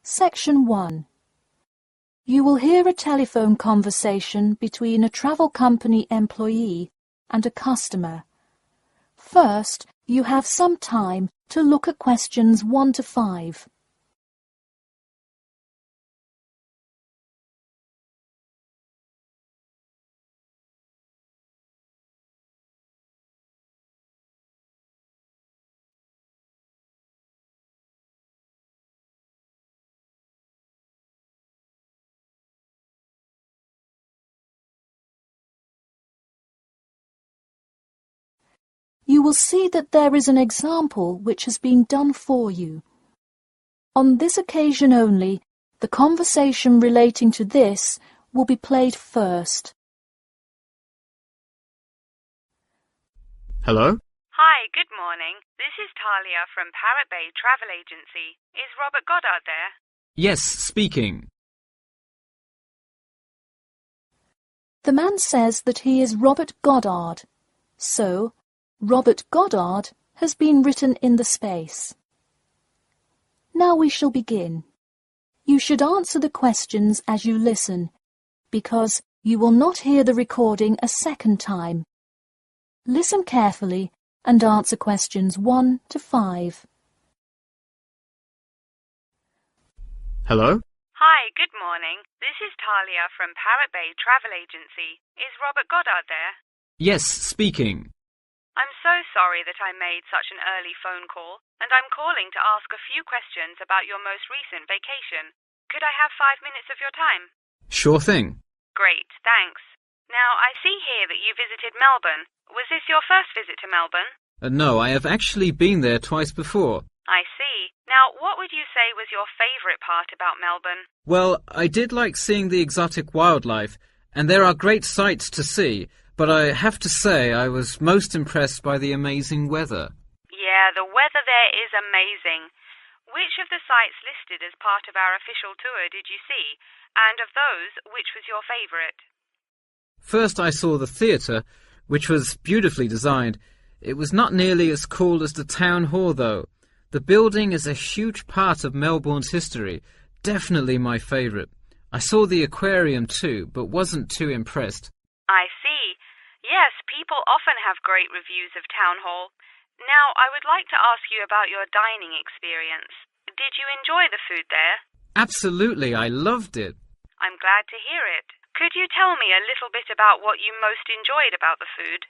Section 1. You will hear a telephone conversation between a travel company employee and a customer. First, you have some time to look at questions 1 to 5. You will see that there is an example which has been done for you. On this occasion only, the conversation relating to this will be played first. Hello? Hi, good morning. This is Talia from Parrot Bay Travel Agency. Is Robert Goddard there? Yes, speaking. The man says that he is Robert Goddard, so Robert Goddard has been written in the space. Now we shall begin. You should answer the questions as you listen, because you will not hear the recording a second time. Listen carefully and answer questions 1 to 5. Hello? Hi, good morning. This is Talia from Parrot Bay Travel Agency. Is Robert Goddard there? Yes, speaking. I'm so sorry that I made such an early phone call, and I'm calling to ask a few questions about your most recent vacation. Could I have 5 minutes of your time? Sure thing. Great, thanks. Now, I see here that you visited Melbourne. Was this your first visit to Melbourne? No, I have actually been there twice before. I see. Now, what would you say was your favourite part about Melbourne? Well, I did like seeing the exotic wildlife, and there are great sights to see, but I have to say I was most impressed by the amazing weather. Yeah, the weather there is amazing. Which of the sites listed as part of our official tour did you see? And of those, which was your favourite? First I saw the theatre, which was beautifully designed. It was not nearly as cool as the town hall, though. The building is a huge part of Melbourne's history. Definitely my favourite. I saw the aquarium too, but wasn't too impressed. I see. Yes, people often have great reviews of Town Hall. Now, I would like to ask you about your dining experience. Did you enjoy the food there? Absolutely, I loved it. I'm glad to hear it. Could you tell me a little bit about what you most enjoyed about the food?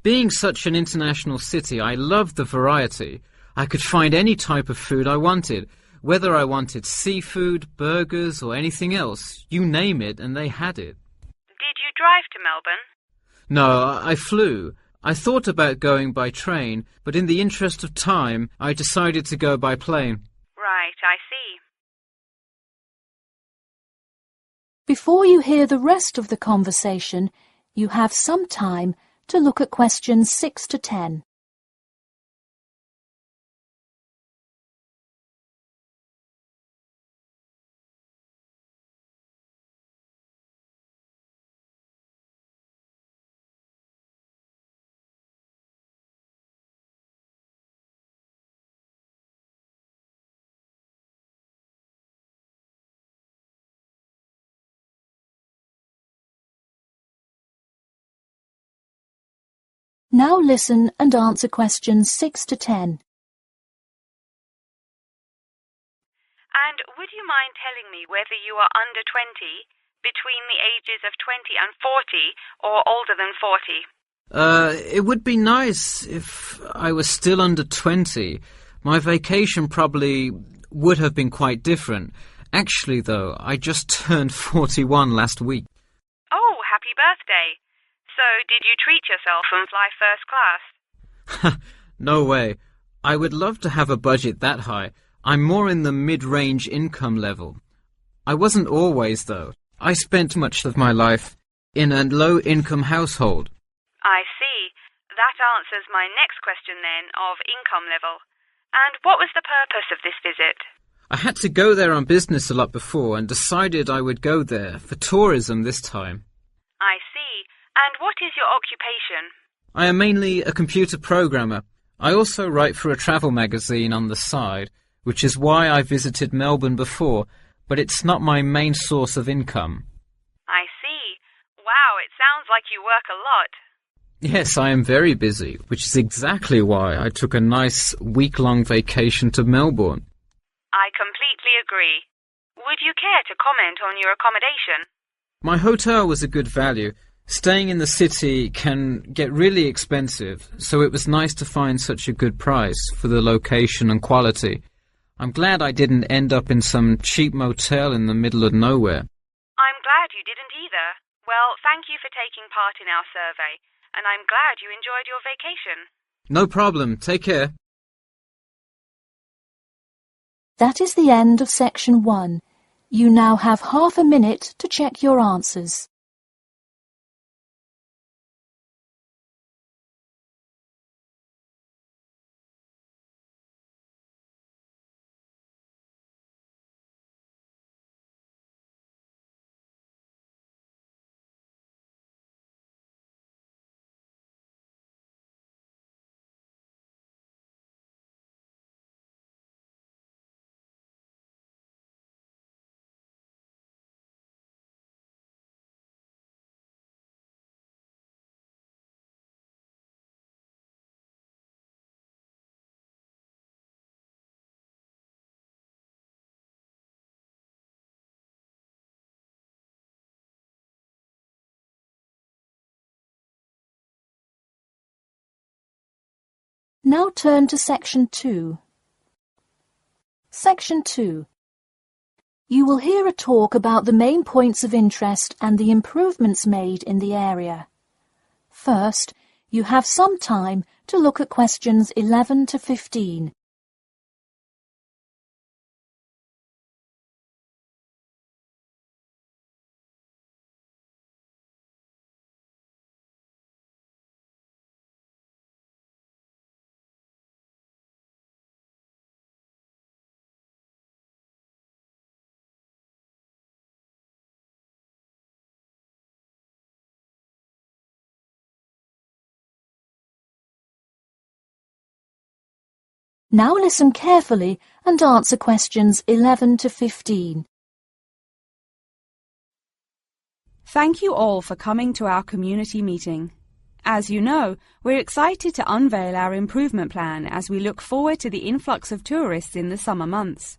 Being such an international city, I loved the variety. I could find any type of food I wanted, whether I wanted seafood, burgers, or anything else. You name it, and they had it. Did you drive to Melbourne? No, I flew. I thought about going by train, but in the interest of time, I decided to go by plane. Right, I see. Before you hear the rest of the conversation, you have some time to look at questions 6 to 10. Now listen and answer questions 6 to 10. And would you mind telling me whether you are under 20, between the ages of 20 and 40, or older than 40? It would be nice if I was still under 20. My vacation probably would have been quite different. Actually, though, I just turned 41 last week. Oh, happy birthday. So, did you treat yourself and fly first class? No way. I would love to have a budget that high. I'm more in the mid-range income level. I wasn't always, though. I spent much of my life in a low-income household. I see. That answers my next question then, of income level. And what was the purpose of this visit? I had to go there on business a lot before and decided I would go there for tourism this time. I see. And what is your occupation? I am mainly a computer programmer. I also write for a travel magazine on the side, which is why I visited Melbourne before, but it's not my main source of income. I see. Wow, it sounds like you work a lot. Yes, I am very busy, which is exactly why I took a nice week-long vacation to Melbourne. I completely agree. Would you care to comment on your accommodation? My hotel was a good value. Staying in the city can get really expensive, so it was nice to find such a good price for the location and quality. I'm glad I didn't end up in some cheap motel in the middle of nowhere. I'm glad you didn't either. Well, thank you for taking part in our survey, and I'm glad you enjoyed your vacation. No problem. Take care. That is the end of section 1. You now have half a minute to check your answers. Now turn to section 2. Section 2. You will hear a talk about the main points of interest and the improvements made in the area. First, you have some time to look at questions 11 to 15. Now listen carefully and answer questions 11 to 15. Thank you all for coming to our community meeting. As you know, we're excited to unveil our improvement plan as we look forward to the influx of tourists in the summer months.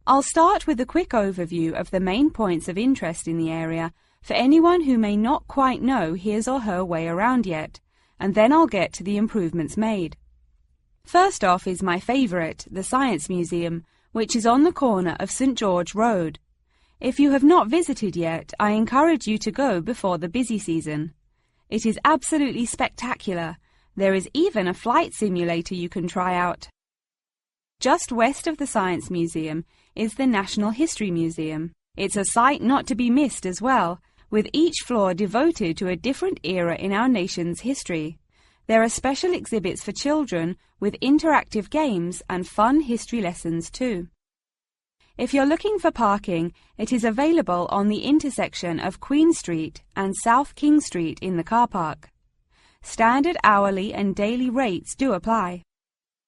I'll start with a quick overview of the main points of interest in the area for anyone who may not quite know his or her way around yet, and then I'll get to the improvements made. First off is my favourite, the Science Museum, which is on the corner of St George Road. If you have not visited yet, I encourage you to go before the busy season. It is absolutely spectacular. There is even a flight simulator you can try out. Just west of the Science Museum is the National History Museum. It's a sight not to be missed as well, with each floor devoted to a different era in our nation's history. There are special exhibits for children with interactive games and fun history lessons too. If you're looking for parking, it is available on the intersection of Queen Street and South King Street in the car park. Standard hourly and daily rates do apply.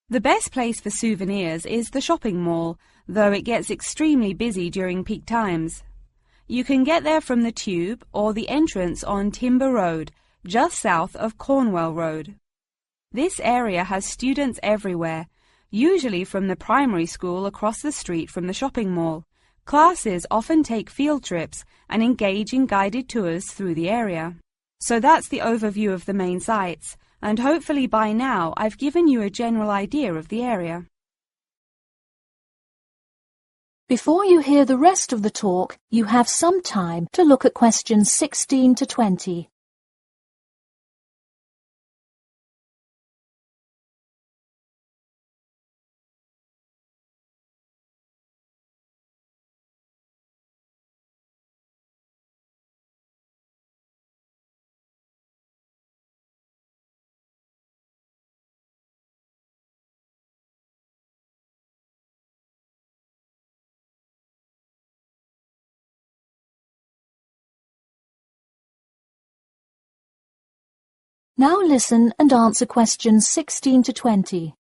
The best place for souvenirs is the shopping mall, though it gets extremely busy during peak times. You can get there from the Tube or the entrance on Timber Road, just south of Cornwall Road. This area has students everywhere, usually from the primary school across the street from the shopping mall. Classes often take field trips and engage in guided tours through the area. So that's the overview of the main sites, and hopefully by now I've given you a general idea of the area. Before you hear the rest of the talk, you have some time to look at questions 16 to 20. Now listen and answer questions 16 to 20.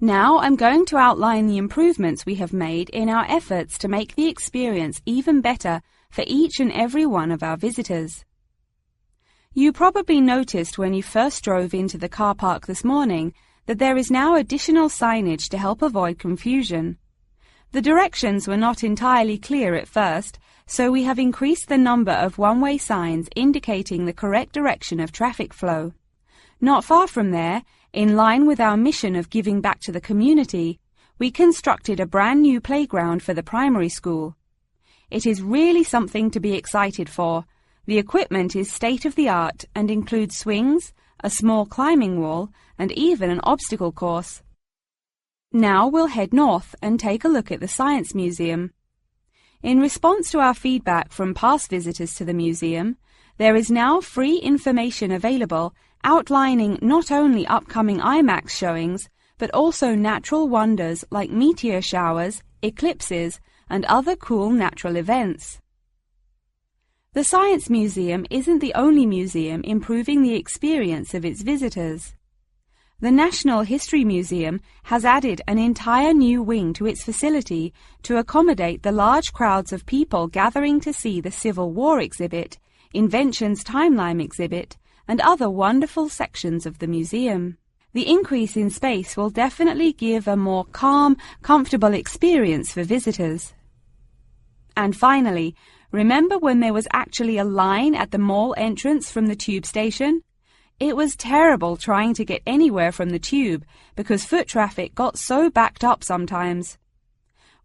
Now I'm going to outline the improvements we have made in our efforts to make the experience even better for each and every one of our visitors. You probably noticed when you first drove into the car park this morning that there is now additional signage to help avoid confusion. The directions were not entirely clear at first, so we have increased the number of one-way signs indicating the correct direction of traffic flow. Not far from there, in line with our mission of giving back to the community, we constructed a brand new playground for the primary school. It is really something to be excited for. The equipment is state-of-the-art and includes swings, a small climbing wall, and even an obstacle course. Now we'll head north and take a look at the Science Museum. In response to our feedback from past visitors to the museum, there is now free information available outlining not only upcoming IMAX showings, but also natural wonders like meteor showers, eclipses, and other cool natural events. The Science Museum isn't the only museum improving the experience of its visitors. The National History Museum has added an entire new wing to its facility to accommodate the large crowds of people gathering to see the Civil War exhibit, Inventions Timeline exhibit, and other wonderful sections of the museum. The increase in space will definitely give a more calm, comfortable experience for visitors. And finally, remember when there was actually a line at the mall entrance from the tube station? It was terrible trying to get anywhere from the tube because foot traffic got so backed up sometimes.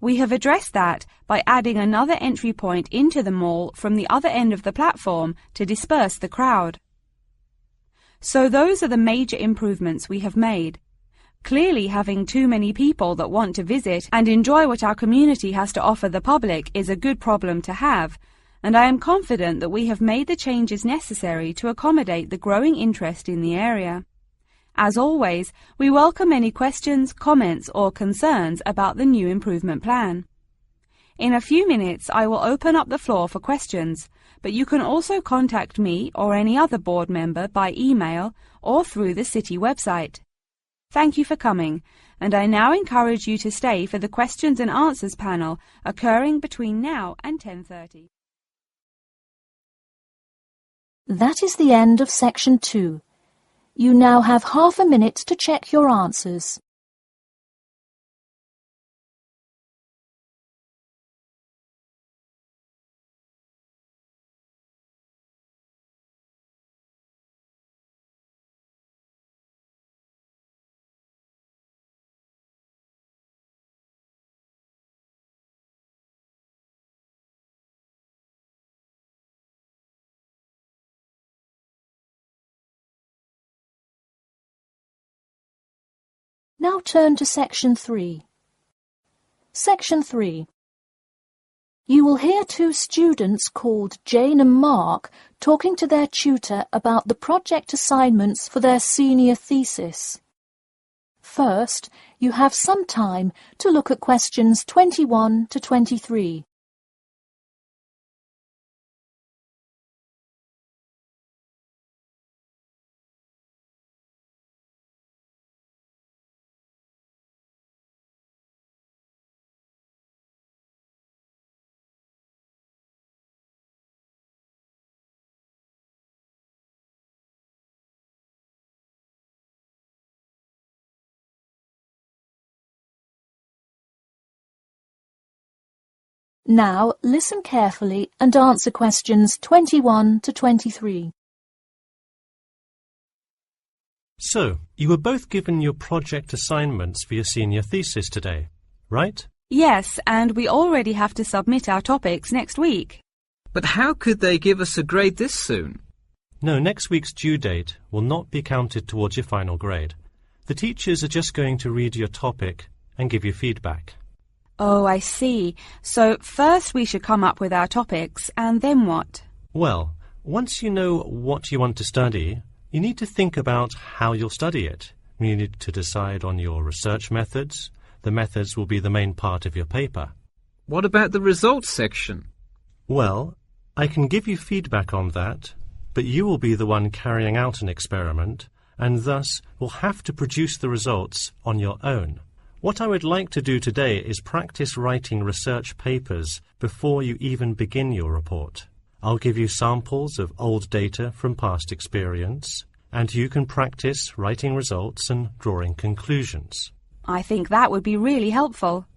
We have addressed that by adding another entry point into the mall from the other end of the platform to disperse the crowd. So those are the major improvements we have made. Clearly, having too many people that want to visit and enjoy what our community has to offer the public is a good problem to have, and I am confident that we have made the changes necessary to accommodate the growing interest in the area. As always, we welcome any questions, comments, or concerns about the new improvement plan. In a few minutes, I will open up the floor for questions, but you can also contact me or any other board member by email or through the city website. Thank you for coming, and I now encourage you to stay for the questions and answers panel occurring between now and 10:30. That is the end of section 2. You now have half a minute to check your answers. Now turn to section 3. Section 3. You will hear two students called Jane and Mark talking to their tutor about the project assignments for their senior thesis. First, you have some time to look at questions 21 to 23. Now listen carefully and answer questions 21 to 23. So, you were both given your project assignments for your senior thesis today, right? Yes, and we already have to submit our topics next week. But how could they give us a grade this soon? No, next week's due date will not be counted towards your final grade. The teachers are just going to read your topic and give you feedback. Oh, I see. So first we should come up with our topics, and then what? Well, once you know what you want to study, you need to think about how you'll study it. You need to decide on your research methods. The methods will be the main part of your paper. What about the results section? Well, I can give you feedback on that, but you will be the one carrying out an experiment and thus will have to produce the results on your own. What I would like to do today is practice writing research papers before you even begin your report. I'll give you samples of old data from past experience, and you can practice writing results and drawing conclusions. I think that would be really helpful.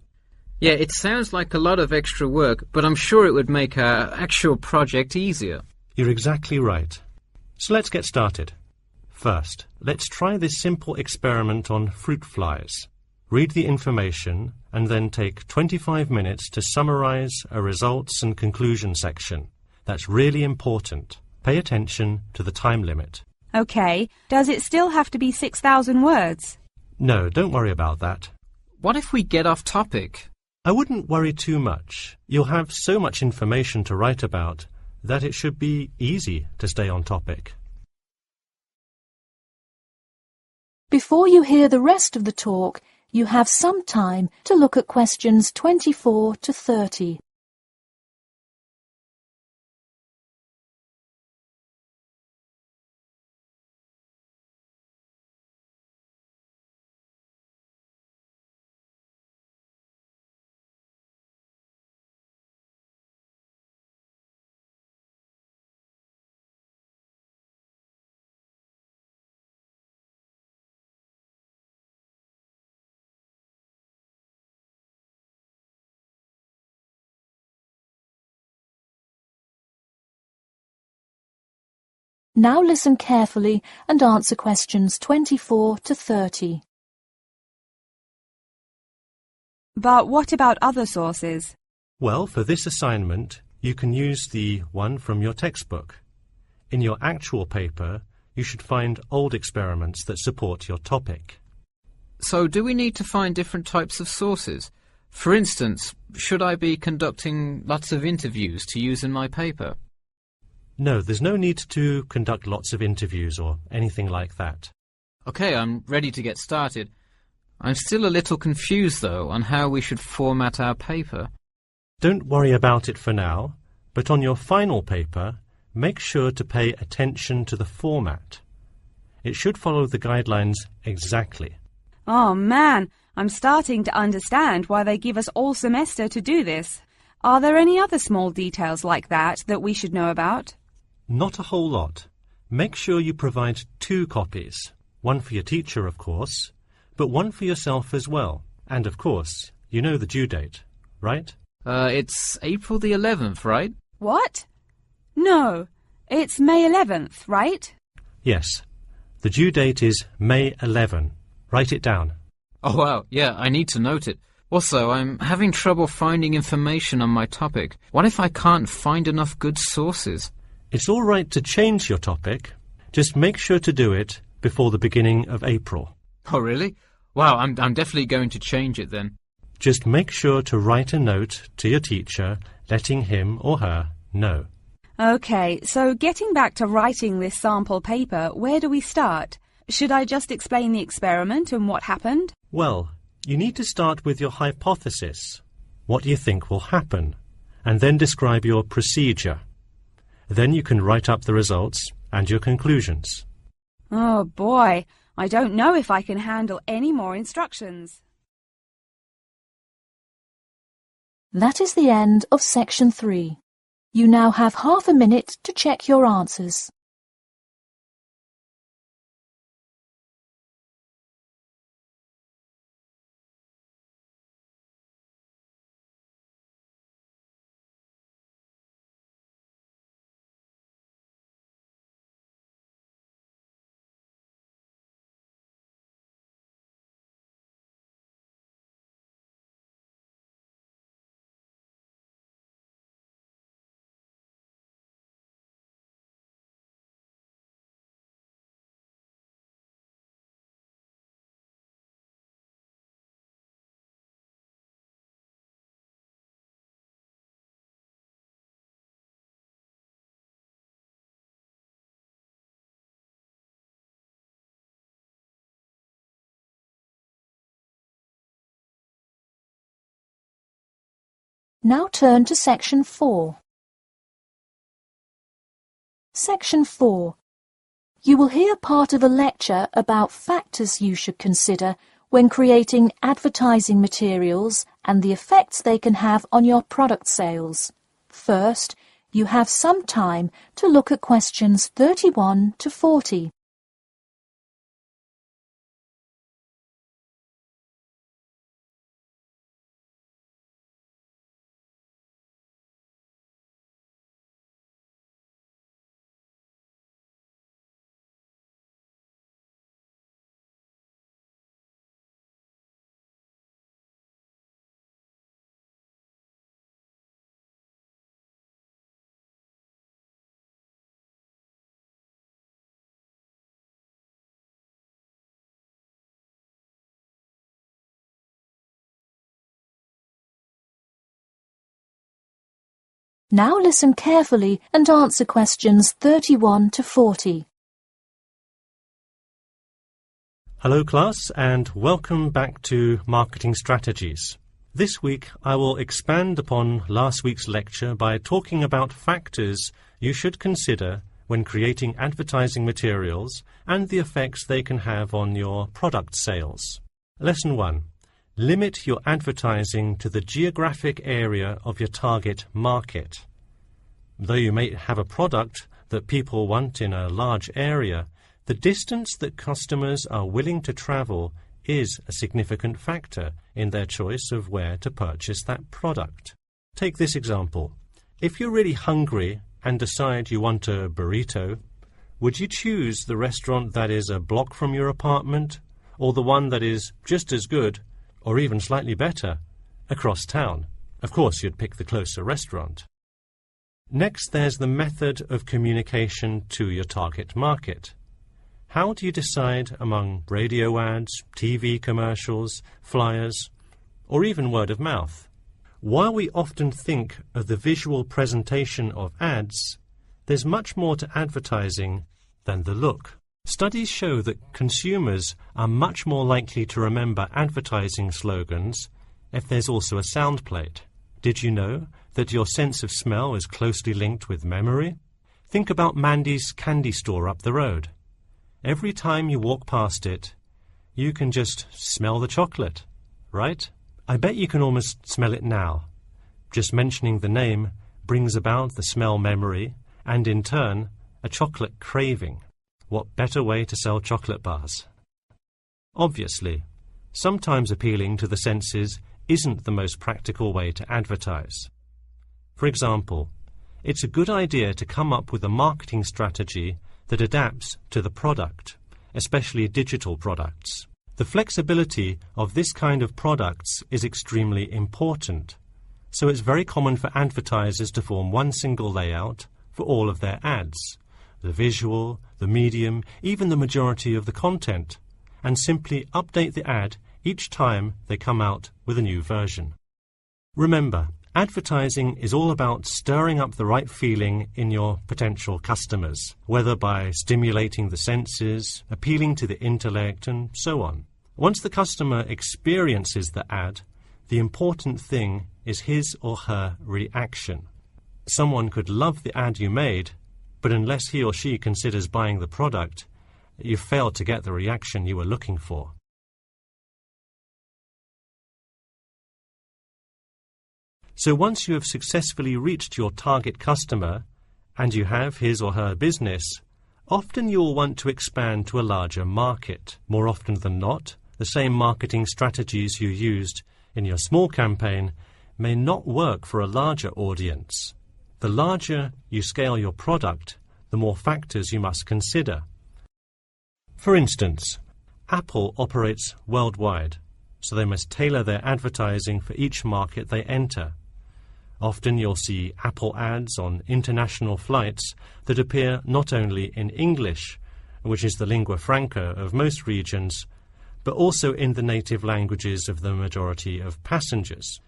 Yeah, it sounds like a lot of extra work, but I'm sure it would make our actual project easier. You're exactly right. So let's get started. First, let's try this simple experiment on fruit flies. Read the information and then take 25 minutes to summarize a results and conclusion section. That's really important. Pay attention to the time limit. OK, does it still have to be 6,000 words? No, don't worry about that. What if we get off topic? I wouldn't worry too much. You'll have so much information to write about that it should be easy to stay on topic. Before you hear the rest of the talk, you have some time to look at questions 24 to 30. Now listen carefully and answer questions 24 to 30. But what about other sources? Well, for this assignment, you can use the one from your textbook. In your actual paper, you should find old experiments that support your topic. So do we need to find different types of sources? For instance, should I be conducting lots of interviews to use in my paper? No, there's no need to conduct lots of interviews or anything like that. OK, I'm ready to get started. I'm still a little confused, though, on how we should format our paper. Don't worry about it for now, but on your final paper, make sure to pay attention to the format. It should follow the guidelines exactly. Oh man, I'm starting to understand why they give us all semester to do this. Are there any other small details like that we should know about? Not a whole lot. Make sure you provide 2 copies. One for your teacher, of course, but one for yourself as well. And, of course, you know the due date, right? It's April the 11th, right? What? No, it's May 11th, right? Yes. The due date is May 11. Write it down. Oh, wow, yeah, I need to note it. Also, I'm having trouble finding information on my topic. What if I can't find enough good sources? It's all right to change your topic. Just make sure to do it before the beginning of April. Oh, really? Wow, I'm definitely going to change it then. Just make sure to write a note to your teacher letting him or her know. OK, so getting back to writing this sample paper, where do we start? Should I just explain the experiment and what happened? Well, you need to start with your hypothesis. What do you think will happen? And then describe your procedure. Then you can write up the results and your conclusions. Oh boy, I don't know if I can handle any more instructions. That is the end of section 3. You now have half a minute to check your answers. Now turn to section 4. Section 4. You will hear part of a lecture about factors you should consider when creating advertising materials and the effects they can have on your product sales. First, you have some time to look at questions 31 to 40. Now listen carefully and answer questions 31 to 40. Hello class, and welcome back to Marketing Strategies. This week I will expand upon last week's lecture by talking about factors you should consider when creating advertising materials and the effects they can have on your product sales. Lesson 1. Limit your advertising to the geographic area of your target market. Though you may have a product that people want in a large area, the distance that customers are willing to travel is a significant factor in their choice of where to purchase that product. Take this example. If you're really hungry and decide you want a burrito, would you choose the restaurant that is a block from your apartment, or the one that is just as good, or even slightly better, across town? Of course, you'd pick the closer restaurant. Next, there's the method of communication to your target market. How do you decide among radio ads, TV commercials, flyers, or even word of mouth? While we often think of the visual presentation of ads, there's much more to advertising than the look. Studies show that consumers are much more likely to remember advertising slogans if there's also a sound plate. Did you know that your sense of smell is closely linked with memory? Think about Mandy's candy store up the road. Every time you walk past it, you can just smell the chocolate, right? I bet you can almost smell it now. Just mentioning the name brings about the smell memory and, in turn, a chocolate craving. What better way to sell chocolate bars? Obviously, sometimes appealing to the senses isn't the most practical way to advertise. For example, it's a good idea to come up with a marketing strategy that adapts to the product, especially digital products. The flexibility of this kind of products is extremely important, so it's very common for advertisers to form one single layout for all of their ads, the visual, the medium, even the majority of the content, and simply update the ad each time they come out with a new version. Remember, advertising is all about stirring up the right feeling in your potential customers, whether by stimulating the senses, appealing to the intellect, and so on. Once the customer experiences the ad, the important thing is his or her reaction. Someone could love the ad you made, but unless he or she considers buying the product, you've failed to get the reaction you were looking for. So once you have successfully reached your target customer, and you have his or her business, often you will want to expand to a larger market. More often than not, the same marketing strategies you used in your small campaign may not work for a larger audience. The larger you scale your product, the more factors you must consider. For instance, Apple operates worldwide, so they must tailor their advertising for each market they enter. Often you'll see Apple ads on international flights that appear not only in English, which is the lingua franca of most regions, but also in the native languages of the majority of passengers.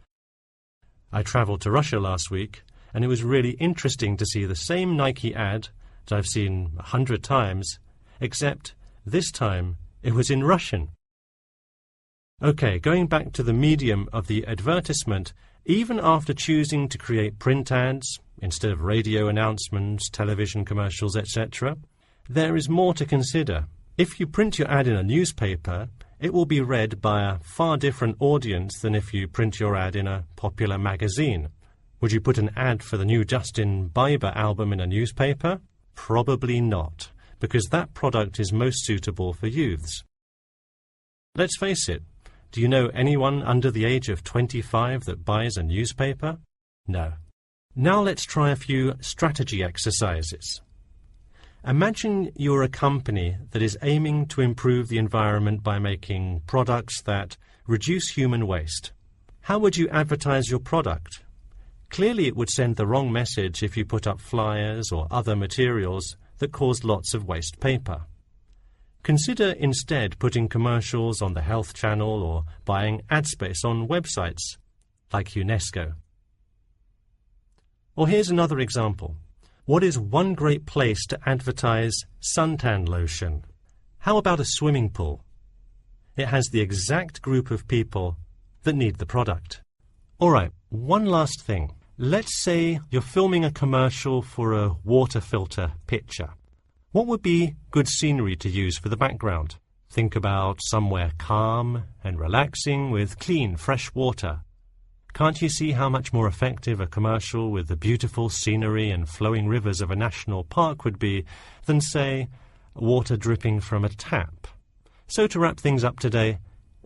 I travelled to Russia last week, and it was really interesting to see the same Nike ad that I've seen 100 times, except this time it was in Russian. Okay, going back to the medium of the advertisement, even after choosing to create print ads instead of radio announcements, television commercials, etc., there is more to consider. If you print your ad in a newspaper, it will be read by a far different audience than if you print your ad in a popular magazine. Would you put an ad for the new Justin Bieber album in a newspaper? Probably not, because that product is most suitable for youths. Let's face it, do you know anyone under the age of 25 that buys a newspaper? No. Now let's try a few strategy exercises. Imagine you're a company that is aiming to improve the environment by making products that reduce human waste. How would you advertise your product? Clearly it would send the wrong message if you put up flyers or other materials that cause lots of waste paper. Consider instead putting commercials on the Health Channel or buying ad space on websites like UNESCO. Or here's another example. What is one great place to advertise suntan lotion? How about a swimming pool? It has the exact group of people that need the product. All right, one last thing. Let's say you're filming a commercial for a water filter pitcher. What would be good scenery to use for the background? Think about somewhere calm and relaxing with clean, fresh water. Can't you see how much more effective a commercial with the beautiful scenery and flowing rivers of a national park would be than, say, water dripping from a tap? So to wrap things up today,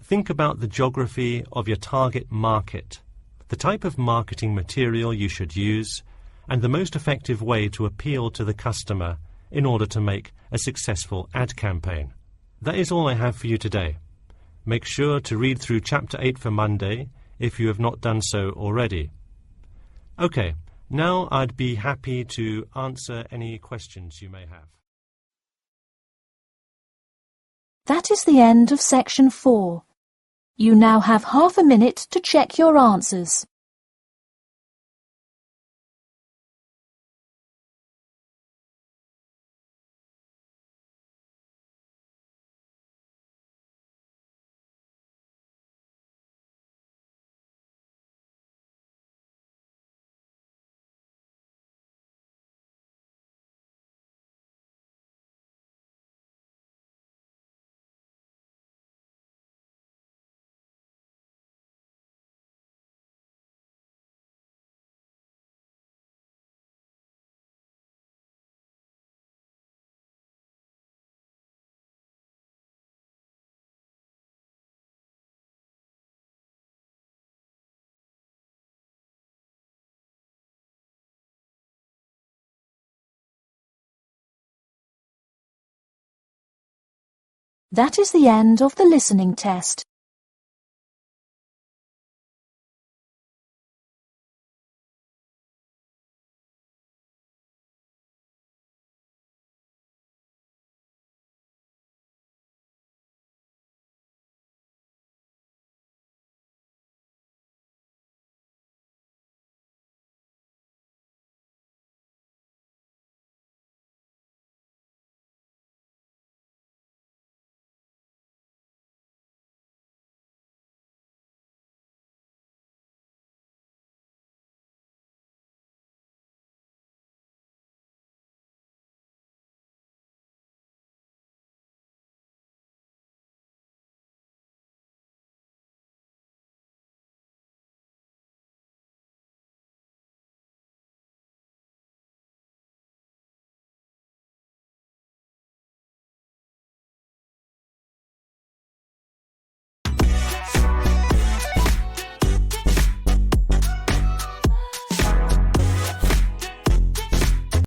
think about the geography of your target market, the type of marketing material you should use, and the most effective way to appeal to the customer in order to make a successful ad campaign. That is all I have for you today. Make sure to read through Chapter 8 for Monday if you have not done so already. Okay, now I'd be happy to answer any questions you may have. That is the end of Section 4. You now have half a minute to check your answers. That is the end of the listening test.